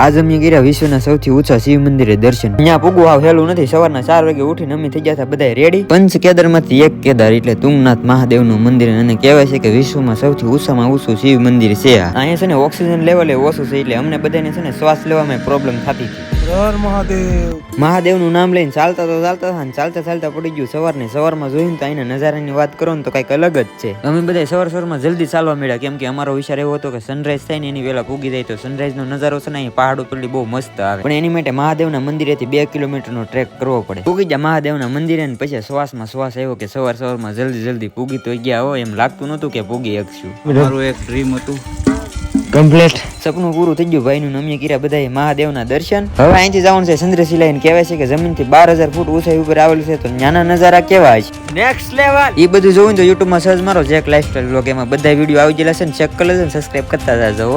આજ અમે ગયા વિશ્વના સૌથી ઊંચા શિવ મંદિરે દર્શન. અહીંયા પૂગવું આવ હેલું નથી. સવારના 4 વાગે ઉઠીને અમે થઈ ગયા હતા બધા રેડી. પંચ કેદારમાંથી એક કેદાર એટલે તુંગનાથ મહાદેવનું મંદિર, અને કહેવાય છે કે વિશ્વમાં સૌથી ઊંચામાં ઊંચું શિવ મંદિર છે. અહીંયા છે ને ઓક્સિજન લેવલ ઓછું છે, એટલે અમને બધાને છે ને શ્વાસ લેવામાં પ્રોબ્લેમ થતી હતી. મહાદેવનું નામ લઈને ચાલતા હતા ને ચાલતા પડી ગયું સવારમાં જોયું તો અહીંના નજારાની વાત કરો ને તો કઈક અલગ જ છે. અમે બધા સવારમાં જલ્દી ચાલવા મળ્યા, કેમ કે અમારો વિચાર એવો હતો કે સનરાઈઝ થાય ને એની વેલા પૂગી જાય તો સનરાઈઝ નો નજારો છે ને અહીં પહાડ ઉપર બહુ મસ્ત આવે. પણ એની માટે મહાદેવના મંદિરેથી 2 કિલોમીટરનો ટ્રેક કરવો પડે. પૂગી ગયા મહાદેવના મંદિરે ને પછી શ્વાસમાં શ્વાસ આવ્યો કે સવારમાં જલ્દી પૂગી તો ગયા હોય એમ લાગતું નતું કે પૂગી શકશું. મારું એક ડ્રીમ હતું કમ્પ્લીટ, સપનું પૂરું થઈ ગયું ભાઈનું. અમે કર્યા બધા મહાદેવના દર્શન. હવે અહીંથી જવાનું છે ચંદ્રશિલા. કહેવાય છે કે જમીનથી 12,000 ફૂટ ઊંચાઈ ઉપર આવેલું છે, તો નાના નજારા કેવા છે નેક્સ્ટ લેવલ. એ બધું જોવું તો યુટ્યુબમાં સર્ચ મારો જેક લાઈફસ્ટાઈલ બ્લોગ, એમાં બધા વિડીયો આવી ગયેલા છે ને ચેક કરી લેજો, સબસ્ક્રાઇબ કરતા જાજો.